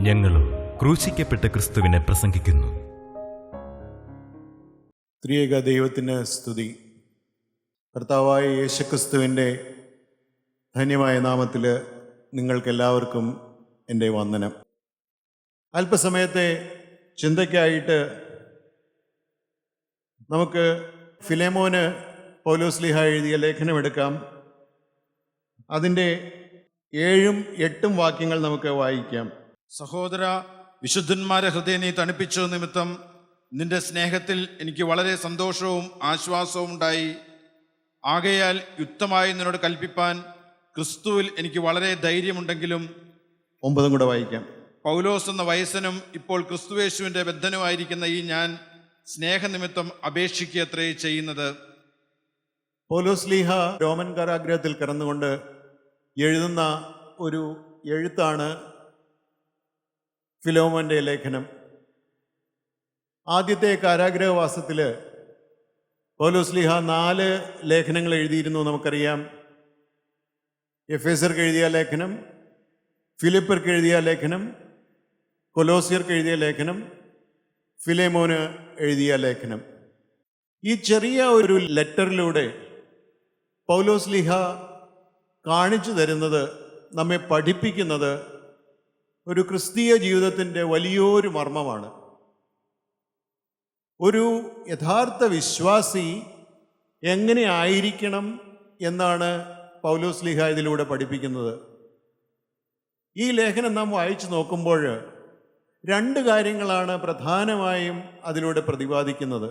ഞങ്ങളും ക്രൂശിക്കപ്പെട്ട ക്രിസ്തുവിനെ പ്രസംഗിക്കുന്നു. ത്രിയേക ദൈവത്തിന് സ്തുതി. കർത്താവായ യേശുക്രിസ്തുവിൻ്റെ ധന്യമായ നാമത്തിൽ നിങ്ങൾക്കെല്ലാവർക്കും എൻ്റെ വന്ദനം. അല്പസമയത്തെ ചിന്തയ്ക്കായിട്ട് നമുക്ക് ഫിലേമോന് പൗലോസ്ലീഹ എഴുതിയ ലേഖനമെടുക്കാം. അതിൻ്റെ 7ഉം 8ഉം വാക്യങ്ങൾ നമുക്ക് വായിക്കാം. സഹോദര, വിശുദ്ധന്മാരെ ഹൃദയം നീ തണുപ്പിച്ച നിമിത്തം നിന്റെ സ്നേഹത്തിൽ എനിക്ക് വളരെ സന്തോഷവും ആശ്വാസവും ഉണ്ടായി. ആകയാൽ യുക്തമായി നിന്നോട് കൽപ്പിപ്പാൻ ക്രിസ്തുവിൽ എനിക്ക് വളരെ ധൈര്യമുണ്ടെങ്കിലും. 9 കൂടെ വായിക്കാം. പൗലോസ് എന്ന വയസ്സനും ഇപ്പോൾ ക്രിസ്തുവേശുവിൻ്റെ ബദ്ധനുമായിരിക്കുന്ന ഈ ഞാൻ സ്നേഹനിമിത്തം അപേക്ഷിക്കത്രേ ചെയ്യുന്നത്. പൗലോസ്ലീഹ റോമൻ കാരാഗ്രഹത്തിൽ കിടന്നുകൊണ്ട് എഴുതുന്ന ഒരു എഴുത്താണ് ഫിലോമോന്റെ ലേഖനം. ആദ്യത്തെ കാരാഗ്രഹവാസത്തിൽ പൗലോസ്ലീഹ 4 ലേഖനങ്ങൾ എഴുതിയിരുന്നു, നമുക്കറിയാം. എഫേസർക്ക് എഴുതിയ ലേഖനം, ഫിലിപ്പർക്ക് എഴുതിയ ലേഖനം, കൊലോസിയർക്ക് എഴുതിയ ലേഖനം, ഫിലേമോന് എഴുതിയ ലേഖനം. ഈ ചെറിയ ഒരു ലെറ്ററിലൂടെ പൗലോസ്ലീഹ കാണിച്ചു തരുന്നത്, നമ്മെ പഠിപ്പിക്കുന്നത് ഒരു ക്രിസ്തീയ ജീവിതത്തിൻ്റെ വലിയൊരു മർമ്മമാണ്. ഒരു യഥാർത്ഥ വിശ്വാസി എങ്ങനെ ആയിരിക്കണം എന്നാണ് പൗലോസ്ലീഹ ഇതിലൂടെ പഠിപ്പിക്കുന്നത്. ഈ ലേഖനം നാം വായിച്ചു നോക്കുമ്പോൾ 2 കാര്യങ്ങളാണ് പ്രധാനമായും അതിലൂടെ പ്രതിപാദിക്കുന്നത്.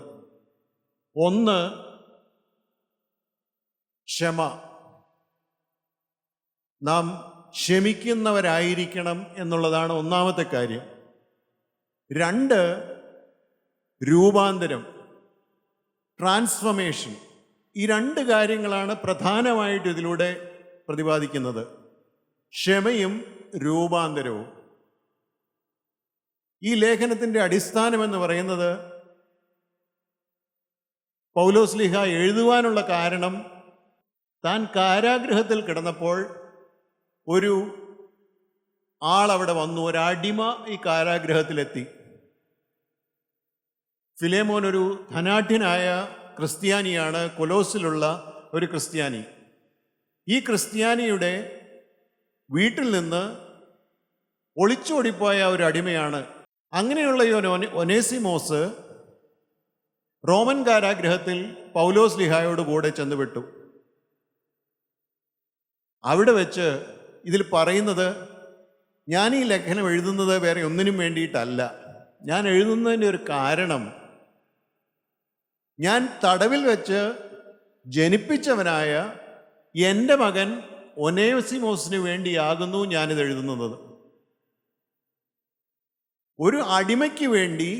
ഒന്ന്, ക്ഷമ. നാം ക്ഷമിക്കുന്നവരായിരിക്കണം എന്നുള്ളതാണ് ഒന്നാമത്തെ കാര്യം. 2, രൂപാന്തരം, ട്രാൻസ്ഫർമേഷൻ. ഈ 2 കാര്യങ്ങളാണ് പ്രധാനമായിട്ട് ഇതിലൂടെ പ്രതിപാദിക്കുന്നത്. ക്ഷമയും രൂപാന്തരവും. ഈ ലേഖനത്തിൻ്റെ അടിസ്ഥാനമെന്ന് പറയുന്നത്, പൗലോസ്ലീഹ എഴുതുവാനുള്ള കാരണം, താൻ കാരാഗൃഹത്തിൽ കിടന്നപ്പോൾ ഒരു ആളവിടെ വന്നു, ഒരടിമ ഈ കാരാഗൃഹത്തിലെത്തി. ഫിലേമോൻ ഒരു ധനാഢ്യനായ ക്രിസ്ത്യാനിയാണ്, കൊലോസിലുള്ള ഒരു ക്രിസ്ത്യാനി. ഈ ക്രിസ്ത്യാനിയുടെ വീട്ടിൽ നിന്ന് ഒളിച്ചോടിപ്പോയ ഒരു അടിമയാണ്. അങ്ങനെയുള്ള ഈ ഒനേസിമോസ് റോമൻ കാരാഗൃഹത്തിൽ പൗലോസ്ലീഹായോട് കൂടെ ചെന്നുവിട്ടു. അവിടെ വെച്ച് ഇതിൽ പറയുന്നത്, ഞാൻ ഈ ലേഖനം എഴുതുന്നത് വേറെ ഒന്നിനും വേണ്ടിയിട്ടല്ല. ഞാൻ എഴുതുന്നതിൻ്റെ ഒരു കാരണം, ഞാൻ തടവിൽ വെച്ച് ജനിപ്പിച്ചവനായ എൻ്റെ മകൻ ഒനേസിമോസിന് വേണ്ടിയാകുന്നു ഞാനിത് എഴുതുന്നത്. ഒരു അടിമയ്ക്ക് വേണ്ടി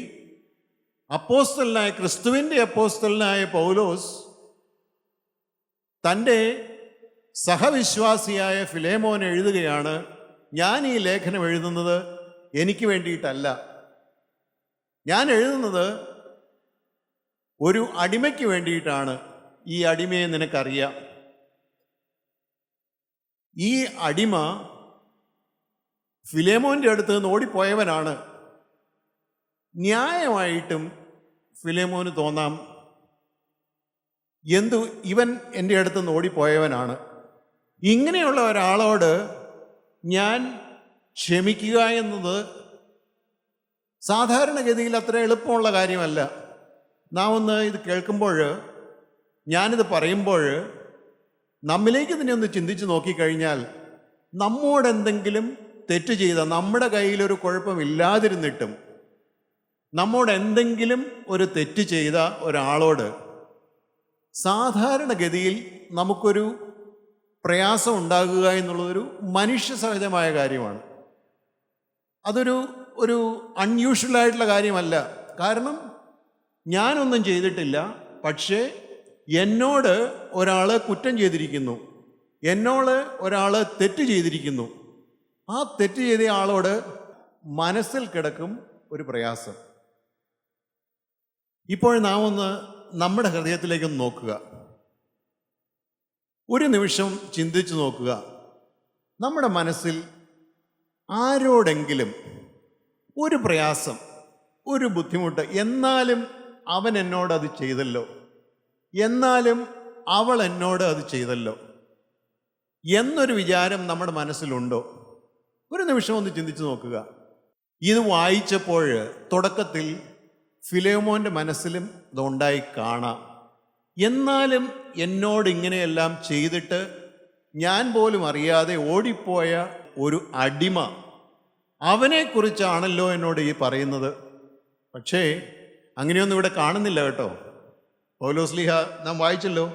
അപ്പോസ്തലനായ, ക്രിസ്തുവിൻ്റെ അപ്പോസ്തലനായ പൗലോസ് തൻ്റെ സഹവിശ്വാസിയായ ഫിലേമോൻ എഴുതുകയാണ്, ഞാൻ ഈ ലേഖനം എഴുതുന്നത് എനിക്ക് വേണ്ടിയിട്ടല്ല. ഞാൻ എഴുതുന്നത് ഒരു അടിമയ്ക്ക് വേണ്ടിയിട്ടാണ്. ഈ അടിമയെ നിനക്കറിയാം. ഈ അടിമ ഫിലേമോൻ്റെ അടുത്ത് നിന്ന് ഓടിപ്പോയവനാണ്. ന്യായമായിട്ടും ഫിലേമോന് തോന്നാം, ഇവൻ എൻ്റെ അടുത്ത് നിന്ന് ഓടിപ്പോയവനാണ്, ഇങ്ങനെയുള്ള ഒരാളോട് ഞാൻ ക്ഷമിക്കുക എന്നത് സാധാരണഗതിയിൽ അത്ര എളുപ്പമുള്ള കാര്യമല്ല. നാം ഒന്ന് ഇത് കേൾക്കുമ്പോൾ, ഞാനിത് പറയുമ്പോൾ, നമ്മിലേക്ക് തന്നെ ഒന്ന് ചിന്തിച്ച് നോക്കിക്കഴിഞ്ഞാൽ, നമ്മോടെന്തെങ്കിലും തെറ്റ് ചെയ്ത, നമ്മുടെ കയ്യിലൊരു കുഴപ്പമില്ലാതിരുന്നിട്ടും നമ്മോട് എന്തെങ്കിലും ഒരു തെറ്റ് ചെയ്ത ഒരാളോട് സാധാരണഗതിയിൽ നമുക്കൊരു പ്രയാസം ഉണ്ടാകുക എന്നുള്ളതൊരു മനുഷ്യ സഹജമായ കാര്യമാണ്. അതൊരു അൺയൂഷ്വലായിട്ടുള്ള കാര്യമല്ല. കാരണം ഞാനൊന്നും ചെയ്തിട്ടില്ല, പക്ഷേ എന്നോട് ഒരാൾ കുറ്റം ചെയ്തിരിക്കുന്നു, എന്നോട് ഒരാൾ തെറ്റ് ചെയ്തിരിക്കുന്നു. ആ തെറ്റ് ചെയ്ത ആളോട് മനസ്സിൽ കിടക്കും ഒരു പ്രയാസം. ഇപ്പോൾ നാം ഒന്ന് നമ്മുടെ ഹൃദയത്തിലേക്കൊന്ന് നോക്കുക. ഒരു നിമിഷം ചിന്തിച്ചു നോക്കുക. നമ്മുടെ മനസ്സിൽ ആരോടെങ്കിലും ഒരു പ്രയാസം, ഒരു ബുദ്ധിമുട്ട്, എന്നാലും അവൻ എന്നോട് അത് ചെയ്തല്ലോ, എന്നാലും അവൾ എന്നോട് അത് ചെയ്തല്ലോ എന്നൊരു വിചാരം നമ്മുടെ മനസ്സിലുണ്ടോ? ഒരു നിമിഷം ഒന്ന് ചിന്തിച്ചു നോക്കുക. ഇത് വായിച്ചപ്പോൾ തുടക്കത്തിൽ ഫിലേമോൻ്റെ മനസ്സിലും ഇതുണ്ടായി കാണാം. എന്നാലും എന്നോട് ഇങ്ങനെയെല്ലാം ചെയ്തിട്ട് ഞാൻ പോലും അറിയാതെ ഓടിപ്പോയ ഒരു അടിമ, അവനെക്കുറിച്ചാണല്ലോ എന്നോട് ഈ പറയുന്നത്. പക്ഷേ അങ്ങനെയൊന്നും ഇവിടെ കാണുന്നില്ല കേട്ടോ. പൗലോസ്ലീഹ നാം വായിച്ചല്ലോ,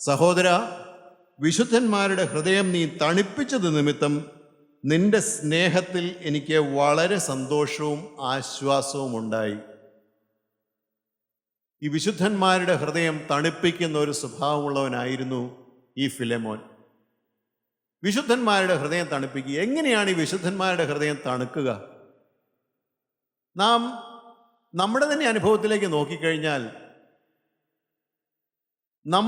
സഹോദര, വിശുദ്ധന്മാരുടെ ഹൃദയം നീ തണുപ്പിച്ചത് നിമിത്തം നിന്റെ സ്നേഹത്തിൽ എനിക്ക് വളരെ സന്തോഷവും ആശ്വാസവും ഉണ്ടായി. ഈ വിശുദ്ധന്മാരുടെ ഹൃദയം തണുപ്പിക്കുന്ന ഒരു സ്വഭാവമുള്ളവനായിരുന്നു ഈ ഫിലെമോൻ. വിശുദ്ധന്മാരുടെ ഹൃദയം തണുപ്പിക്കുക. എങ്ങനെയാണ് ഈ വിശുദ്ധന്മാരുടെ ഹൃദയം തണുക്കുക? നാം നമ്മുടെ തന്നെ അനുഭവത്തിലേക്ക് നോക്കിക്കഴിഞ്ഞാൽ നാം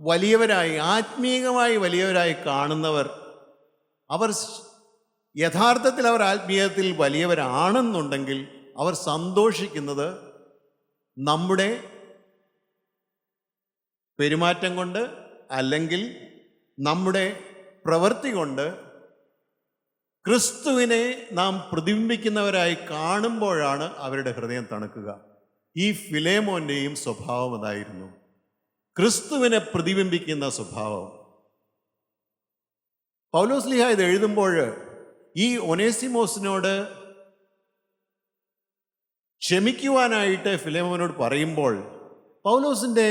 വലിയവരായി, ആത്മീയമായി വലിയവരായി കാണുന്നവർ, അവർ യഥാർത്ഥത്തിൽ അവർ ആത്മീയത്തിൽ വലിയവരാണെന്നുണ്ടെങ്കിൽ അവർ സന്തോഷിക്കുന്നത് നമ്മുടെ പെരുമാറ്റം കൊണ്ട് അല്ലെങ്കിൽ നമ്മുടെ പ്രവൃത്തി കൊണ്ട് ക്രിസ്തുവിനെ നാം പ്രതിബിംബിക്കുന്നവരായി കാണുമ്പോഴാണ് അവരുടെ ഹൃദയം തണുക്കുക. ഈ ഫിലേമോൻ്റെയും സ്വഭാവം അതായിരുന്നു, ക്രിസ്തുവിനെ പ്രതിബിംബിക്കുന്ന സ്വഭാവം. പൗലോസ്ലീഹ ഇത് എഴുതുമ്പോൾ ഈ ഒനേസിമോസിനോട് ക്ഷമിക്കുവാനായിട്ട് ഫിലേമോനോട് പറയുമ്പോൾ പൗലോസിൻ്റെ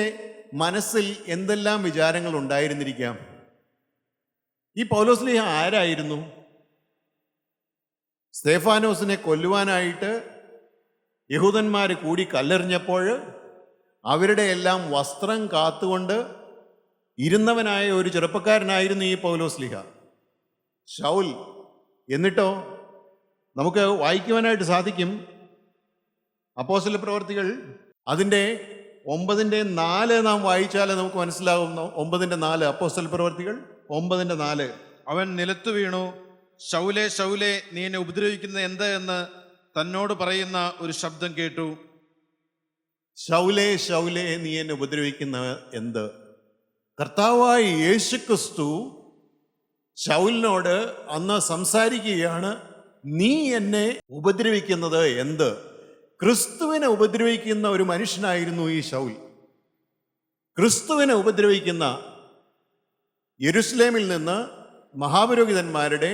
മനസ്സിൽ എന്തെല്ലാം വിചാരങ്ങൾ ഉണ്ടായിരുന്നിരിക്കാം? ഈ പൗലോസ്ലീഹ ആരായിരുന്നു? സ്തേഫാനോസിനെ കൊല്ലുവാനായിട്ട് യഹൂദന്മാർ കൂടി കല്ലെറിഞ്ഞപ്പോൾ അവരുടെ എല്ലാം വസ്ത്രം കാത്തുകൊണ്ട് ഇരുന്നവനായ ഒരു ചെറുപ്പക്കാരനായിരുന്നു ഈ പൗലോസ്ലീഹ, ശൗൽ. എന്നിട്ടോ നമുക്ക് വായിക്കുവാനായിട്ട് സാധിക്കും, അപ്പോസ്തല പ്രവൃത്തികൾ അതിൻ്റെ 9:4 നാം വായിച്ചാൽ നമുക്ക് മനസ്സിലാകുന്നു. 9:4 അപ്പോസ്തല പ്രവൃത്തികൾ 9:4. അവൻ നിലത്തു വീണു, ശൗലേ ശൗലേ, നീ എന്നെ ഉപദ്രവിക്കുന്നത് എന്ത് എന്ന് തന്നോട് പറയുന്ന ഒരു ശബ്ദം കേട്ടു. ശൗലേ ശൗലേ, നീ എന്നെ ഉപദ്രവിക്കുന്ന എന്ത്? കർത്താവായ യേശുക്രിസ്തു ശൗലിനോട് അന്ന് സംസാരിക്കുകയാണ്, നീ എന്നെ ഉപദ്രവിക്കുന്നത് എന്ത്? ക്രിസ്തുവിനെ ഉപദ്രവിക്കുന്ന ഒരു മനുഷ്യനായിരുന്നു ഈ ശൗൽ. ക്രിസ്തുവിനെ ഉപദ്രവിക്കുന്ന, യെരുശലേമിൽ നിന്ന് മഹാപുരോഹിതന്മാരുടെ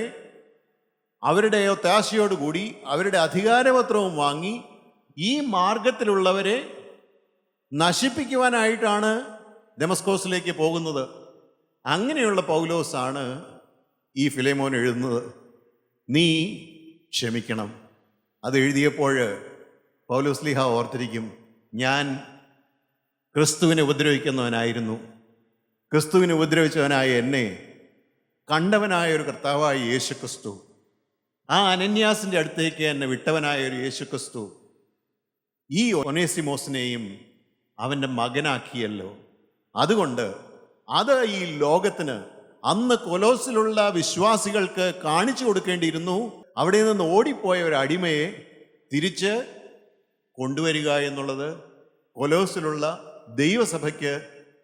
അവരുടെ ഒത്താശയോടുകൂടി അവരുടെ അധികാരപത്രവും വാങ്ങി ഈ മാർഗത്തിലുള്ളവരെ നശിപ്പിക്കുവാനായിട്ടാണ് ദമസ്കോസിലേക്ക് പോകുന്നത്. അങ്ങനെയുള്ള പൗലോസാണ് ഈ ഫിലേമോൻ എഴുതുന്നത്, നീ ക്ഷമിക്കണം. അത് എഴുതിയപ്പോൾ പൗലോസ്ലീഹ ഓർത്തിരിക്കും, ഞാൻ ക്രിസ്തുവിനെ ഉപദ്രവിക്കുന്നവനായിരുന്നു. ക്രിസ്തുവിനെ ഉപദ്രവിച്ചവനായ എന്നെ കണ്ടവനായ ഒരു കർത്താവായ യേശുക്രിസ്തു, ആ അനന്യാസിൻ്റെ അടുത്തേക്ക് എന്നെ വിട്ടവനായ ഒരു യേശുക്രിസ്തു ഈ ഒനേസിമോസിനെയും അവൻ്റെ മകനാക്കിയല്ലോ. അതുകൊണ്ട് അത് ഈ ലോകത്തിന്, അന്ന് കൊലോസിലുള്ള വിശ്വാസികൾക്ക് കാണിച്ചു കൊടുക്കേണ്ടിയിരുന്നു. അവിടെ നിന്ന് ഓടിപ്പോയ ഒരു അടിമയെ തിരിച്ച് കൊണ്ടുവരിക എന്നുള്ളത് കൊലോസിലുള്ള ദൈവസഭയ്ക്ക്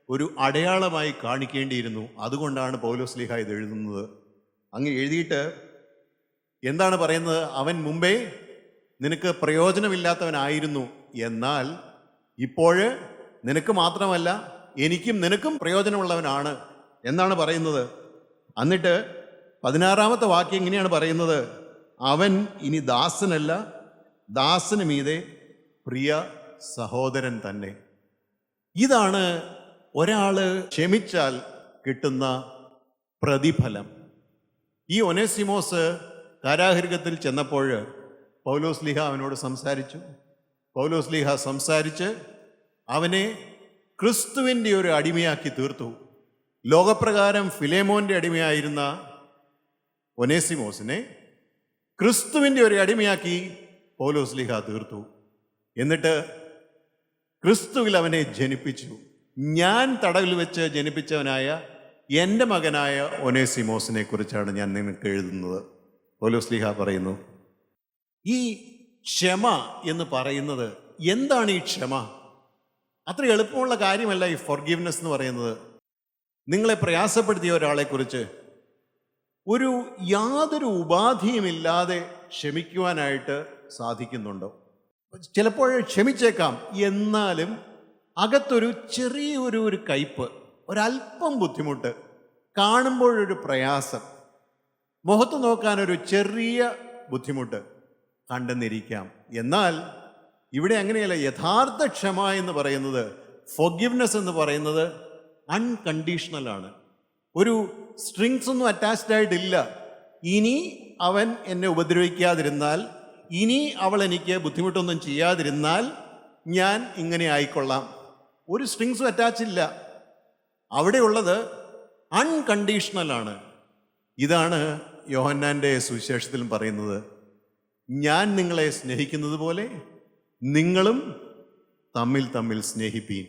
ഒരു അടയാളമായി കാണിക്കേണ്ടിയിരുന്നു. അതുകൊണ്ടാണ് പൗലോസ്ലീഹ ഇത് എഴുതുന്നത്. അങ്ങ് എഴുതിയിട്ട് എന്താണ് പറയുന്നത്? അവൻ മുമ്പേ നിനക്ക് പ്രയോജനമില്ലാത്തവനായിരുന്നു, എന്നാൽ ഇപ്പോൾ നിനക്ക് മാത്രമല്ല എനിക്കും നിനക്കും പ്രയോജനമുള്ളവനാണ് എന്നാണ് പറയുന്നത്. എന്നിട്ട് 16-ാമത്തെ വാക്യം ഇങ്ങനെയാണ് പറയുന്നത്, അവൻ ഇനി ദാസനല്ല, ദാസന് മീതെ പ്രിയ സഹോദരൻ തന്നെ. ഇതാണ് ഒരാൾ ക്ഷമിച്ചാൽ കിട്ടുന്ന പ്രതിഫലം. ഈ ഒനേസിമോസ് കാരാഗൃഹത്തിൽ ചെന്നപ്പോൾ പൗലോസ്ലീഹ അവനോട് സംസാരിച്ചു. പൗലോസ്ലീഹ സംസാരിച്ച് അവനെ ക്രിസ്തുവിൻ്റെ ഒരു അടിമയാക്കി തീർത്തു. ലോകപ്രകാരം ഫിലേമോൻ്റെ അടിമയായിരുന്ന ഒനേസിമോസിനെ ക്രിസ്തുവിൻ്റെ ഒരു അടിമയാക്കി പൗലോസ്ലീഹ തീർത്തു. എന്നിട്ട് ക്രിസ്തുവിൽ അവനെ ജനിപ്പിച്ചു. ഞാൻ തടവിൽ വെച്ച് ജനിപ്പിച്ചവനായ എൻ്റെ മകനായ ഒനേസിമോസിനെ കുറിച്ചാണ് ഞാൻ നിങ്ങൾക്ക് എഴുതുന്നത്. പൗലോസ്ലീഹ പറയുന്നു, ഈ ക്ഷമ എന്ന് പറയുന്നത് എന്താണ്? ഈ ക്ഷമ അത്ര എളുപ്പമുള്ള കാര്യമല്ല. ഈ ഫോർഗീവ്നെസ് എന്ന് പറയുന്നത്, നിങ്ങളെ പ്രയാസപ്പെടുത്തിയ ഒരാളെക്കുറിച്ച് യാതൊരു ഉപാധിയുമില്ലാതെ ക്ഷമിക്കുവാനായിട്ട് സാധിക്കുന്നുണ്ടോ? ചിലപ്പോൾ ക്ഷമിച്ചേക്കാം, എന്നാലും അകത്തൊരു ചെറിയൊരു കയ്പ്, ഒരല്പം ബുദ്ധിമുട്ട്, കാണുമ്പോഴൊരു പ്രയാസം, മുഖത്ത് നോക്കാനൊരു ചെറിയ ബുദ്ധിമുട്ട് കണ്ടെന്നിരിക്കാം. എന്നാൽ ഇവിടെ അങ്ങനെയല്ല. യഥാർത്ഥ ക്ഷമ എന്ന് പറയുന്നത്, ഫോർഗിവ്നെസ് എന്ന് പറയുന്നത് അൺകണ്ടീഷണലാണ്. ഒരു സ്ട്രിങ്സ് ഒന്നും അറ്റാച്ച്ഡ് ആയിട്ടില്ല. ഇനി അവൻ എന്നെ ഉപദ്രവിക്കാതിരുന്നാൽ, ഇനി അവൾ എനിക്ക് ബുദ്ധിമുട്ടൊന്നും ചെയ്യാതിരുന്നാൽ ഞാൻ ഇങ്ങനെ ആയിക്കൊള്ളാം. ഒരു സ്ട്രിങ്സും അറ്റാച്ച് ഇല്ല. അവിടെയുള്ളത് അൺകണ്ടീഷണലാണ്. ഇതാണ് യോഹന്നാൻ്റെ സുവിശേഷത്തിലും പറയുന്നത്. ഞാൻ നിങ്ങളെ സ്നേഹിക്കുന്നത് പോലെ നിങ്ങളും തമ്മിൽ തമ്മിൽ സ്നേഹിപ്പീൻ.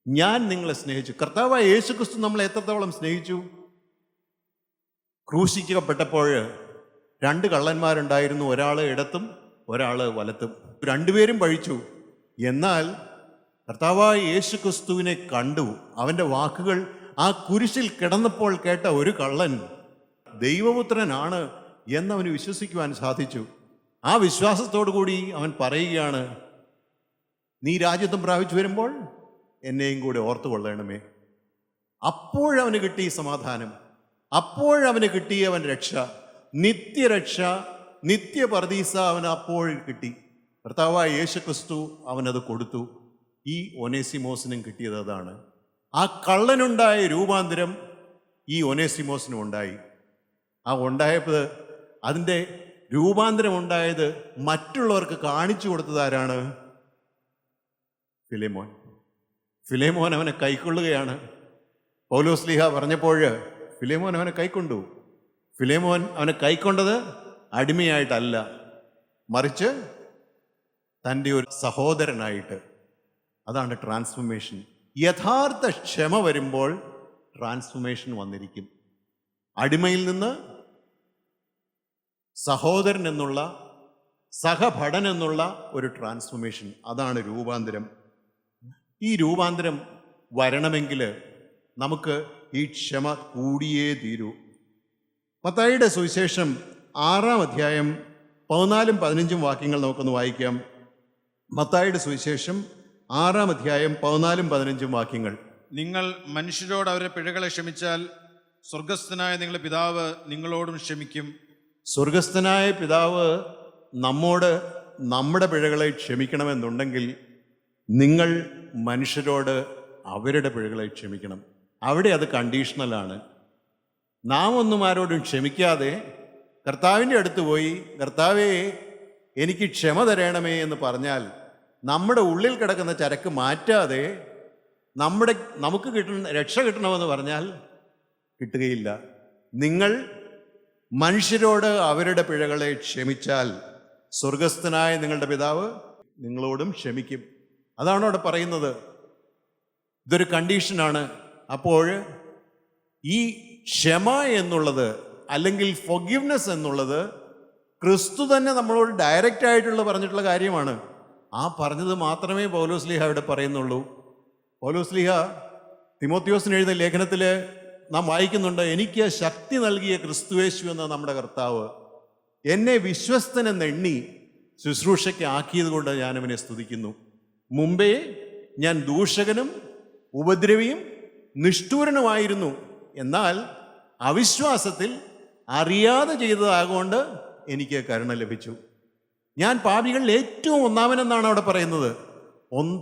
ഞാൻ നിങ്ങളെ സ്നേഹിച്ചു. കർത്താവായ യേശുക്രിസ്തു നമ്മളെ എത്രത്തോളം സ്നേഹിച്ചു. ക്രൂശിക്കപ്പെട്ടപ്പോൾ 2 കള്ളന്മാരുണ്ടായിരുന്നു, ഒരാൾ ഇടത്തും ഒരാൾ വലത്തും. രണ്ടുപേരും പഴിച്ചു. എന്നാൽ കർത്താവായ യേശുക്രിസ്തുവിനെ കണ്ടു. അവൻ്റെ വാക്കുകൾ ആ കുരിശിൽ കിടന്നപ്പോൾ കേട്ട ഒരു കള്ളൻ ദൈവപുത്രനാണ് എന്നവന് വിശ്വസിക്കുവാൻ സാധിച്ചു. ആ വിശ്വാസത്തോടു കൂടി അവൻ പറയുകയാണ്, നീ രാജ്യത്വം പ്രാപിച്ചു വരുമ്പോൾ എന്നെയും കൂടെ ഓർത്തു കൊള്ളണമേ. അപ്പോഴവന് കിട്ടി സമാധാനം, അപ്പോഴവന് കിട്ടി അവൻ രക്ഷ, നിത്യരക്ഷ, നിത്യപർദീസ അവന് അപ്പോൾ കിട്ടി. കർത്താവായ യേശുക്രിസ്തു അവനത് കൊടുത്തു. ഈ ഒനേസിമോസിനും കിട്ടിയത് അതാണ്. ആ കള്ളനുണ്ടായ രൂപാന്തരം ഈ ഒനേസിമോസിനും ഉണ്ടായി. ആ ഉണ്ടായപ്പോൾ അതിൻ്റെ രൂപാന്തരം ഉണ്ടായത് മറ്റുള്ളവർക്ക് കാണിച്ചു കൊടുത്തത് ആരാണ്? ഫിലേമോൻ. ഫിലേമോൻ അവനെ കൈക്കൊള്ളുകയാണ്. പൗലോസ്ലീഹ പറഞ്ഞപ്പോൾ ഫിലേമോൻ അവനെ കൈക്കൊണ്ടു. ഫിലേമോൻ അവനെ കൈക്കൊണ്ടത് അടിമയായിട്ടല്ല, മറിച്ച് തൻ്റെ ഒരു സഹോദരനായിട്ട്. അതാണ് ട്രാൻസ്ഫോർമേഷൻ. യഥാർത്ഥ ക്ഷമ വരുമ്പോൾ ട്രാൻസ്ഫോർമേഷൻ വന്നിരിക്കും. അടിമയിൽ നിന്ന് സഹോദരൻ എന്നുള്ള, സഹഭടൻ എന്നുള്ള ഒരു ട്രാൻസ്ഫോർമേഷൻ, അതാണ് രൂപാന്തരം. ഈ രൂപാന്തരം വരണമെങ്കിൽ നമുക്ക് ഈ ക്ഷമ കൂടിയേ തീരൂ. മത്തായിയുടെ സുവിശേഷം 6-ാം അധ്യായം 14-15 വാക്യങ്ങൾ നമുക്കൊന്ന് വായിക്കാം. മത്തായിയുടെ സുവിശേഷം 6-ാം അധ്യായം 14-15 വാക്യങ്ങൾ. നിങ്ങൾ മനുഷ്യരോട് അവരുടെ പിഴകളെ ക്ഷമിച്ചാൽ സ്വർഗസ്ഥനായ നിങ്ങളുടെ പിതാവ് നിങ്ങളോടും ക്ഷമിക്കും. സ്വർഗസ്ഥനായ പിതാവ് നമ്മോട് നമ്മുടെ പിഴകളെ ക്ഷമിക്കണമെന്നുണ്ടെങ്കിൽ നിങ്ങൾ മനുഷ്യരോട് അവരുടെ പിഴകളെ ക്ഷമിക്കണം. അവിടെ അത് കണ്ടീഷണലാണ്. നാം ഒന്നും ആരോടും ക്ഷമിക്കാതെ കർത്താവിൻ്റെ അടുത്ത് പോയി, കർത്താവേ എനിക്ക് ക്ഷമ തരണമേ എന്ന് പറഞ്ഞാൽ, നമ്മുടെ ഉള്ളിൽ കിടക്കുന്ന ചരക്ക് മാറ്റാതെ നമുക്ക് രക്ഷ കിട്ടണമെന്ന് പറഞ്ഞാൽ കിട്ടുകയില്ല. നിങ്ങൾ മനുഷ്യരോട് അവരുടെ പിഴകളെ ക്ഷമിച്ചാൽ സ്വർഗസ്ഥനായ നിങ്ങളുടെ പിതാവ് നിങ്ങളോടും ക്ഷമിക്കും. അതാണ് അവിടെ പറയുന്നത്. ഇതൊരു കണ്ടീഷനാണ്. അപ്പോൾ ഈ ക്ഷമ എന്നുള്ളത്, അല്ലെങ്കിൽ ഫൊർഗിവ്നെസ് എന്നുള്ളത്, ക്രിസ്തു തന്നെ നമ്മളോട് ഡയറക്റ്റ് ആയിട്ടുള്ള പറഞ്ഞിട്ടുള്ള കാര്യമാണ്. ആ പറഞ്ഞത് മാത്രമേ പൗലോസ്ലീഹ ഇവിടെ പറയുന്നുള്ളൂ. പൗലോസ്ലീഹ തിമോത്തിയോസിന് എഴുതിയ ലേഖനത്തിൽ നാം വായിക്കുന്നുണ്ട്, എനിക്ക് ശക്തി നൽകിയ ക്രിസ്തുയേശു എന്ന നമ്മുടെ കർത്താവ് എന്നെ വിശ്വസ്തനെന്നെണ്ണി ശുശ്രൂഷയ്ക്ക് ആക്കിയത് കൊണ്ട് ഞാൻ അവനെ സ്തുതിക്കുന്നു. മുമ്പേ ഞാൻ ദൂഷകനും ഉപദ്രവിയും നിഷ്ഠൂരനുമായിരുന്നു, എന്നാൽ അവിശ്വാസത്തിൽ അറിയാതെ ചെയ്തതാകൊണ്ട് എനിക്ക് കരുണ ലഭിച്ചു. ഞാൻ പാപികളിൽ ഏറ്റവും ഒന്നാമനെന്നാണ് അവിടെ പറയുന്നത്.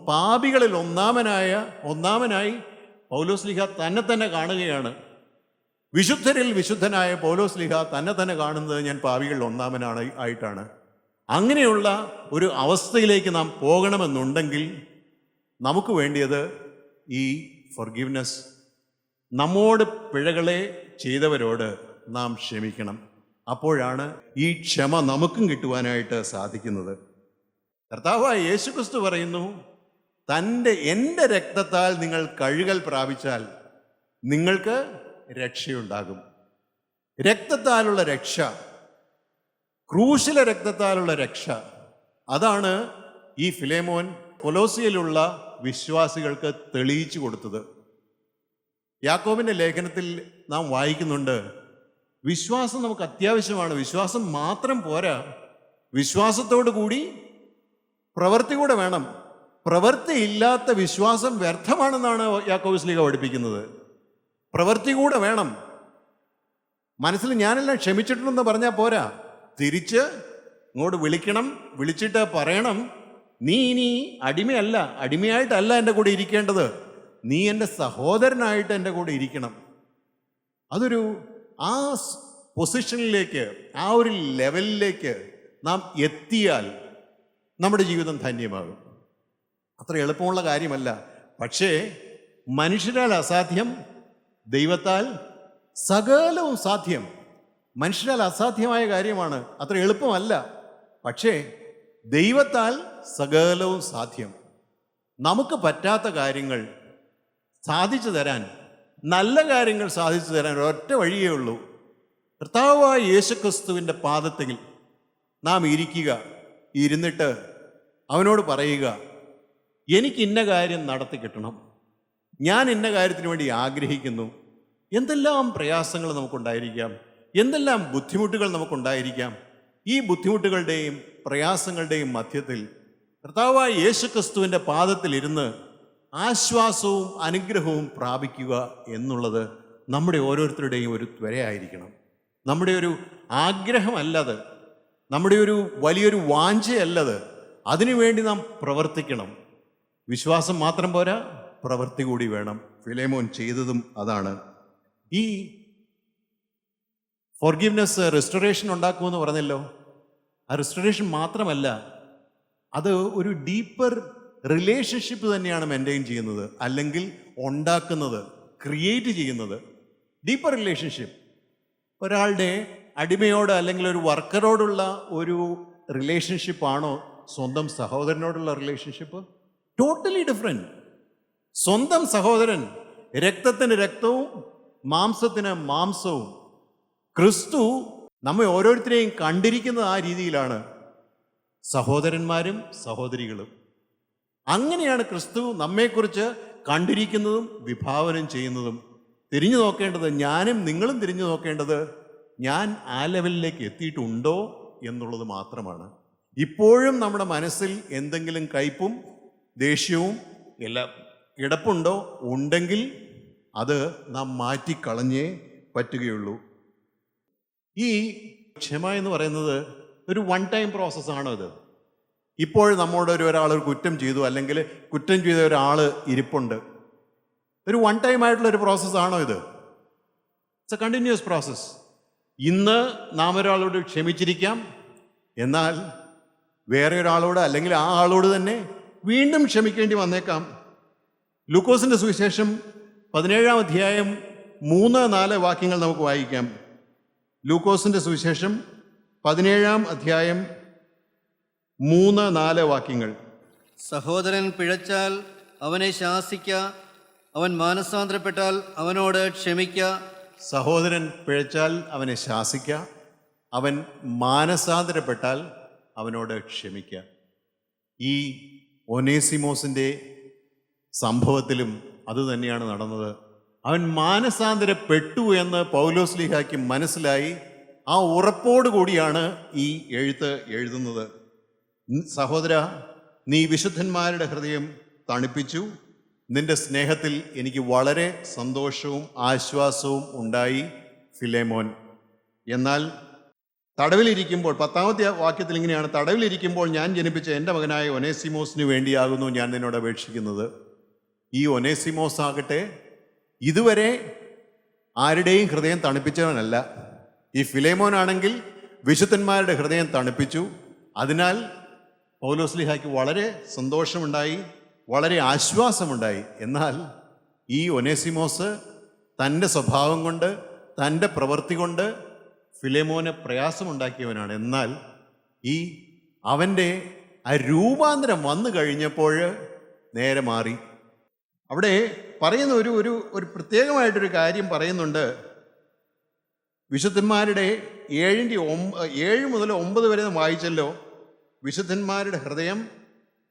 പാപികളിൽ ഒന്നാമനായി പൗലോസ്ലീഹ തന്നെ കാണുകയാണ്. വിശുദ്ധരിൽ വിശുദ്ധനായ പൗലോസ്ലീഹ തന്നെ കാണുന്നത് ഞാൻ പാപികളിൽ ആയിട്ടാണ്. അങ്ങനെയുള്ള ഒരു അവസ്ഥയിലേക്ക് നാം പോകണമെന്നുണ്ടെങ്കിൽ നമുക്ക് വേണ്ടിയത് ഈ ഫൊർഗിവ്നെസ്. നമ്മോട് പിഴകളെ ചെയ്തവരോട് നാം ക്ഷമിക്കണം. അപ്പോഴാണ് ഈ ക്ഷമ നമുക്കും കിട്ടുവാനായിട്ട് സാധിക്കുന്നത്. കർത്താവായ യേശുക്രിസ്തു പറയുന്നു, എൻ്റെ രക്തത്താൽ നിങ്ങൾ കഴുകൽ പ്രാപിച്ചാൽ നിങ്ങൾക്ക് രക്ഷയുണ്ടാകും. രക്തത്താലുള്ള രക്ഷ, ക്രൂശിലെ രക്തത്താലുള്ള രക്ഷ, അതാണ് ഈ ഫിലേമോൻ കൊലോസിയയിലുള്ള വിശ്വാസികൾക്ക് തെളിയിച്ചു കൊടുത്തത്. യാക്കോബിൻ്റെ ലേഖനത്തിൽ നാം വായിക്കുന്നുണ്ട്, വിശ്വാസം നമുക്ക് അത്യാവശ്യമാണ്. വിശ്വാസം മാത്രം പോരാ, വിശ്വാസത്തോടു കൂടി പ്രവൃത്തി കൂടെ വേണം. പ്രവൃത്തി ഇല്ലാത്ത വിശ്വാസം വ്യർത്ഥമാണെന്നാണ് യാക്കോബ് ശ്ലീഹ പഠിപ്പിക്കുന്നത്. പ്രവൃത്തി കൂടെ വേണം. മനസ്സിൽ ഞാനെല്ലാം ക്ഷമിച്ചിട്ടുണ്ടെന്ന് പറഞ്ഞാൽ പോരാ, തിരിച്ച് ഇങ്ങോട്ട് വിളിക്കണം. വിളിച്ചിട്ട് പറയണം, നീ ഇനി അടിമയായിട്ടല്ല എൻ്റെ കൂടെ ഇരിക്കേണ്ടത്, നീ എൻ്റെ സഹോദരനായിട്ട് എൻ്റെ കൂടെ ഇരിക്കണം. അതൊരു പൊസിഷനിലേക്ക്, ആ ഒരു ലെവലിലേക്ക് നാം എത്തിയാൽ നമ്മുടെ ജീവിതം ധന്യമാകും. അത്ര എളുപ്പമുള്ള കാര്യമല്ല. പക്ഷേ മനുഷ്യരാൽ അസാധ്യം, ദൈവത്താൽ സകലവും സാധ്യം. മനുഷ്യരാൽ അസാധ്യമായ കാര്യമാണ്, അത്ര എളുപ്പമല്ല. പക്ഷേ ദൈവത്താൽ സകലവും സാധ്യം. നമുക്ക് പറ്റാത്ത കാര്യങ്ങൾ സാധിച്ചു തരാൻ, നല്ല കാര്യങ്ങൾ സാധിച്ചു തരാൻ ഒരൊറ്റ വഴിയേ ഉള്ളൂ. കർത്താവായ യേശുക്രിസ്തുവിൻ്റെ പാദത്തിൽ നാം ഇരിക്കുക, ഇരുന്നിട്ട് അവനോട് പറയുക, എനിക്ക് ഇന്ന കാര്യം നടത്തി കിട്ടണം, ഞാൻ ഇന്ന കാര്യത്തിന് വേണ്ടി ആഗ്രഹിക്കുന്നു. എന്തെല്ലാം പ്രയാസങ്ങൾ നമുക്കുണ്ടായിരിക്കാം, എന്തെല്ലാം ബുദ്ധിമുട്ടുകൾ നമുക്കുണ്ടായിരിക്കാം. ഈ ബുദ്ധിമുട്ടുകളുടെയും പ്രയാസങ്ങളുടെയും മധ്യത്തിൽ കർത്താവായ യേശുക്രിസ്തുവിൻ്റെ പാദത്തിലിരുന്ന് ആശ്വാസവും അനുഗ്രഹവും പ്രാപിക്കുക എന്നുള്ളത് നമ്മുടെ ഓരോരുത്തരുടെയും ഒരു ത്വരയായിരിക്കണം. നമ്മുടെ ഒരു ആഗ്രഹമല്ലത്, നമ്മുടെ ഒരു വലിയൊരു വാഞ്ചയല്ലത്. അതിനുവേണ്ടി നാം പ്രവർത്തിക്കണം. വിശ്വാസം മാത്രം പോരാ, പ്രവൃത്തി കൂടി വേണം. ഫിലേമോൻ ചെയ്തതും അതാണ്. ഈ ഫോർഗിവ്നെസ് റെസ്റ്റോറേഷൻ ഉണ്ടാക്കുമെന്ന് പറഞ്ഞല്ലോ. ആ റെസ്റ്റോറേഷൻ മാത്രമല്ല, അത് ഒരു ഡീപ്പർ റിലേഷൻഷിപ്പ് തന്നെയാണ് മെയിൻറ്റെയിൻ ചെയ്യുന്നത്, അല്ലെങ്കിൽ ഉണ്ടാക്കുന്നത്, ക്രിയേറ്റ് ചെയ്യുന്നത്. Deeper relationship. ഒരാളുടെ അടിമയോട് അല്ലെങ്കിൽ ഒരു വർക്കറോടുള്ള ഒരു റിലേഷൻഷിപ്പാണോ സ്വന്തം സഹോദരനോടുള്ള റിലേഷൻഷിപ്പ്? Totally different. സ്വന്തം സഹോദരൻ, രക്തത്തിന് രക്തവും മാംസത്തിന് മാംസവും. ക്രിസ്തു നമ്മെ ഓരോരുത്തരെയും കണ്ടിരിക്കുന്നത് ആ രീതിയിലാണ്, സഹോദരന്മാരും സഹോദരികളും. അങ്ങനെയാണ് ക്രിസ്തു നമ്മെക്കുറിച്ച് കണ്ടിരിക്കുന്നതും വിഭാവനം ചെയ്യുന്നതും. തിരിഞ്ഞു നോക്കേണ്ടത്, ഞാനും നിങ്ങളും തിരിഞ്ഞു നോക്കേണ്ടത്, ഞാൻ ആ ലെവലിലേക്ക് എത്തിയിട്ടുണ്ടോ എന്നുള്ളത് മാത്രമാണ്. ഇപ്പോഴും നമ്മുടെ മനസ്സിൽ എന്തെങ്കിലും കയ്പും ദേഷ്യവും എല്ലാം കിടപ്പുണ്ടോ? ഉണ്ടെങ്കിൽ അത് നാം മാറ്റിക്കളഞ്ഞേ പറ്റുകയുള്ളൂ. ഈ ക്ഷമ എന്ന് പറയുന്നത് ഒരു വൺ ടൈം പ്രോസസ്സാണോ ഇത്? ഇപ്പോൾ നമ്മോട് ഒരാൾ ഒരു കുറ്റം ചെയ്തു, അല്ലെങ്കിൽ കുറ്റം ചെയ്ത ഒരാൾ ഇരിപ്പുണ്ട്. ഒരു വൺ ടൈം ആയിട്ടുള്ള ഒരു പ്രോസസ്സാണോ ഇത്? It's A continuous process. ഇന്ന് നാം ഒരാളോട് ക്ഷമിച്ചിരിക്കാം, എന്നാൽ വേറെ ഒരാളോട് അല്ലെങ്കിൽ ആ ആളോട് തന്നെ വീണ്ടും ക്ഷമിക്കേണ്ടി വന്നേക്കാം. ലൂക്കോസിൻ്റെ സുവിശേഷം 17-ാം അധ്യായം 3-4 വാക്യങ്ങൾ നമുക്ക് വായിക്കാം. ലൂക്കോസിൻ്റെ സുവിശേഷം 17-ാം അധ്യായം 3-4 വാക്യങ്ങൾ. സഹോദരൻ പിഴച്ചാൽ അവനെ ശാസിക്ക, അവൻ മാനസാന്തരപ്പെട്ടാൽ അവനോട് ക്ഷമിക്ക. സഹോദരൻ പിഴച്ചാൽ അവനെ ശാസിക്ക, അവൻ മാനസാന്തരപ്പെട്ടാൽ അവനോട് ക്ഷമിക്ക. ഈ ഒനേസിമോസിൻ്റെ സംഭവത്തിലും അതുതന്നെയാണ് നടന്നത്. അവൻ മാനസാന്തരപ്പെട്ടു എന്ന് പൗലോസ്ലീഹായ്ക്ക് മനസ്സിലായി. ആ ഉറപ്പോടുകൂടിയാണ് ഈ എഴുത്ത് എഴുതുന്നത്. സഹോദര, നീ വിശുദ്ധന്മാരുടെ ഹൃദയം തണുപ്പിച്ചു. നിന്റെ സ്നേഹത്തിൽ എനിക്ക് വളരെ സന്തോഷവും ആശ്വാസവും ഉണ്ടായി ഫിലേമോൻ. എന്നാൽ തടവിലിരിക്കുമ്പോൾ, 10-ാമത്തെ വാക്യത്തിൽ ഇങ്ങനെയാണ്, തടവിലിരിക്കുമ്പോൾ ഞാൻ ജനിപ്പിച്ച എൻ്റെ മകനായ ഒനേസിമോസിന് വേണ്ടിയാകുന്നു ഞാൻ നിന്നോട് അപേക്ഷിക്കുന്നത്. ഈ ഒനേസിമോസ് ആകട്ടെ ഇതുവരെ ആരുടെയും ഹൃദയം തണുപ്പിച്ചവനല്ല. ഈ ഫിലേമോൻ ആണെങ്കിൽ വിശുദ്ധന്മാരുടെ ഹൃദയം തണുപ്പിച്ചു. അതിനാൽ പൗലോസ്ലീഹായ്ക്ക് വളരെ സന്തോഷമുണ്ടായി, വളരെ ആശ്വാസമുണ്ടായി. എന്നാൽ ഈ ഒനേസിമോസ് തൻ്റെ സ്വഭാവം കൊണ്ട്, തൻ്റെ പ്രവൃത്തി കൊണ്ട് ഫിലേമോന് പ്രയാസമുണ്ടാക്കിയവനാണ്. എന്നാൽ ഈ അവൻ്റെ ആ രൂപാന്തരം വന്നു കഴിഞ്ഞപ്പോൾ നേരെ മാറി. അവിടെ പറയുന്ന ഒരു പ്രത്യേകമായിട്ടൊരു കാര്യം പറയുന്നുണ്ട്. വിശുദ്ധന്മാരുടെ 7 മുതൽ 9 വരെ വായിച്ചല്ലോ. വിശുദ്ധന്മാരുടെ ഹൃദയം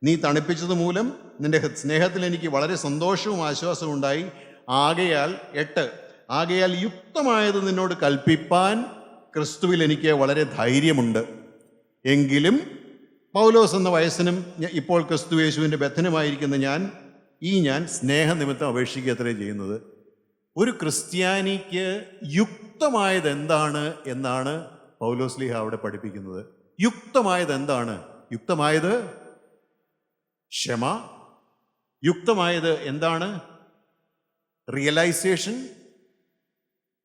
നീ തണുപ്പിച്ചത് മൂലം നിന്റെ സ്നേഹത്തിൽ എനിക്ക് വളരെ സന്തോഷവും ആശ്വാസവും ഉണ്ടായി. ആകയാൽ 8, ആകയാൽ യുക്തമായത് നിന്നോട് കൽപ്പിപ്പാൻ ക്രിസ്തുവിൽ എനിക്ക് വളരെ ധൈര്യമുണ്ട്. എങ്കിലും പൗലോസ് എന്ന വയസ്സിനും ഇപ്പോൾ ക്രിസ്തു യേശുവിൻ്റെ ബദ്ധനുമായിരിക്കുന്ന ഞാൻ സ്നേഹനിമിത്തം അപേക്ഷിക്കുക അത്രേ ചെയ്യുന്നത്. ഒരു ക്രിസ്ത്യാനിക്ക് യുക്തമായത് എന്താണ് എന്നാണ് പൗലോസ്ലീഹ അവിടെ പഠിപ്പിക്കുന്നത്. യുക്തമായത് എന്താണ്? യുക്തമായത് ക്ഷമ. യുക്തമായത് എന്താണ്? റിയലൈസേഷൻ.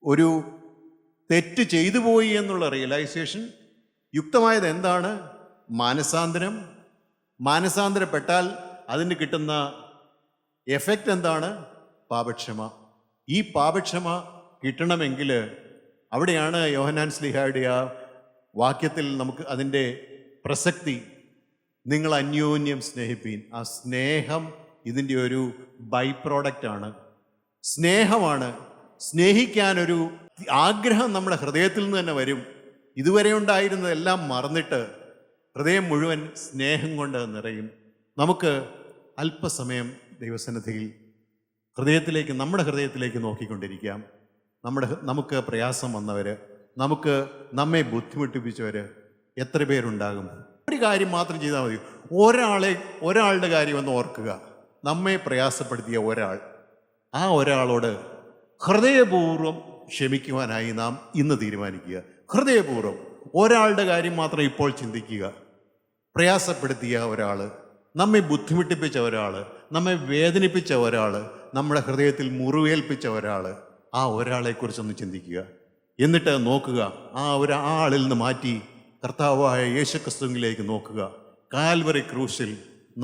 ഒരു തെറ്റ് ചെയ്തു പോയി എന്നുള്ള റിയലൈസേഷൻ. യുക്തമായത് എന്താണ്? മാനസാന്തരം. മാനസാന്തരപ്പെട്ടാൽ അതിന് കിട്ടുന്ന എഫക്റ്റ് എന്താണ്? പാപക്ഷമ. ഈ പാപക്ഷമ കിട്ടണമെങ്കിൽ അവിടെയാണ് യോഹന്നാൻ ശ്ലീഹായുടെ ആ വാക്യത്തിൽ നമുക്ക് അതിൻ്റെ പ്രസക്തി. നിങ്ങൾ അന്യോന്യം സ്നേഹിപ്പീൻ. ആ സ്നേഹം ഇതിൻ്റെ ഒരു ബൈ പ്രോഡക്റ്റാണ്. സ്നേഹമാണ്. സ്നേഹിക്കാനൊരു ആഗ്രഹം നമ്മുടെ ഹൃദയത്തിൽ നിന്ന് തന്നെ വരും. ഇതുവരെ ഉണ്ടായിരുന്നതെല്ലാം മറന്നിട്ട് ഹൃദയം മുഴുവൻ സ്നേഹം കൊണ്ട് നിറയും. നമുക്ക് അല്പസമയം ദൈവസന്നിധിയിൽ നമ്മുടെ ഹൃദയത്തിലേക്ക് നോക്കിക്കൊണ്ടിരിക്കാം. നമുക്ക് പ്രയാസം വന്നവർ, നമ്മെ ബുദ്ധിമുട്ടിപ്പിച്ചവർ എത്ര പേരുണ്ടാകും? ഒരു കാര്യം മാത്രം ചെയ്താൽ മതി. ഒരാളുടെ കാര്യം ഒന്ന് ഓർക്കുക. നമ്മെ പ്രയാസപ്പെടുത്തിയ ഒരാൾ, ആ ഒരാളോട് ഹൃദയപൂർവ്വം ക്ഷമിക്കുവാനായി നാം ഇന്ന് തീരുമാനിക്കുക. ഹൃദയപൂർവ്വം ഒരാളുടെ കാര്യം മാത്രം ഇപ്പോൾ ചിന്തിക്കുക. പ്രയാസപ്പെടുത്തിയ ഒരാൾ, നമ്മെ ബുദ്ധിമുട്ടിപ്പിച്ച ഒരാൾ, നമ്മെ വേദനിപ്പിച്ച ഒരാൾ, നമ്മുടെ ഹൃദയത്തിൽ മുറിവേൽപ്പിച്ച ഒരാൾ, ആ ഒരാളെക്കുറിച്ചൊന്ന് ചിന്തിക്കുക. എന്നിട്ട് നോക്കുക, ആ ആളിൽ നിന്ന് മാറ്റി കർത്താവായ യേശുക്രിസ്തുവിലേക്ക് നോക്കുക. കാൽവറി ക്രൂശിൽ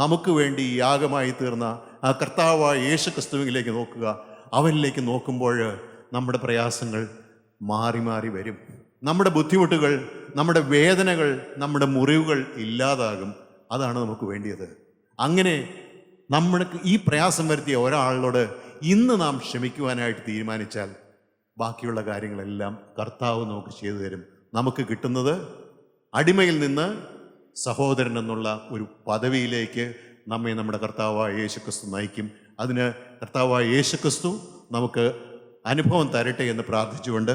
നമുക്ക് വേണ്ടി യാഗമായി തീർന്ന ആ കർത്താവായ യേശുക്രിസ്തുവിലേക്ക് നോക്കുക. അവനിലേക്ക് നോക്കുമ്പോൾ നമ്മുടെ പ്രയാസങ്ങൾ മാറി മാറി വരും. നമ്മുടെ ബുദ്ധിമുട്ടുകൾ, നമ്മുടെ വേദനകൾ, നമ്മുടെ മുറിവുകൾ ഇല്ലാതാകും. അതാണ് നമുക്ക് വേണ്ടിയത്. അങ്ങനെ നമ്മൾക്ക് ഈ പ്രയാസം വരുത്തിയ ഒരാളോട് ഇന്ന് നാം ക്ഷമിക്കുവാനായിട്ട് തീരുമാനിച്ചാൽ ബാക്കിയുള്ള കാര്യങ്ങളെല്ലാം കർത്താവ് നമുക്ക് ചെയ്തു തരും. നമുക്ക് കിട്ടുന്നത് അടിമയിൽ നിന്ന് സഹോദരൻ എന്നുള്ള ഒരു പദവിയിലേക്ക് നമ്മെ നമ്മുടെ കർത്താവായ യേശുക്രിസ്തു നയിക്കും. അതിന് കർത്താവായ യേശുക്രിസ്തു നമുക്ക് അനുഭവം തരട്ടെ എന്ന് പ്രാർത്ഥിച്ചുകൊണ്ട്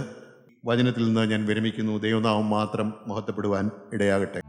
വചനത്തിൽ നിന്ന് ഞാൻ വിരമിക്കുന്നു. ദൈവനാമം മാത്രം മഹത്വപ്പെടുവാൻ ഇടയാകട്ടെ.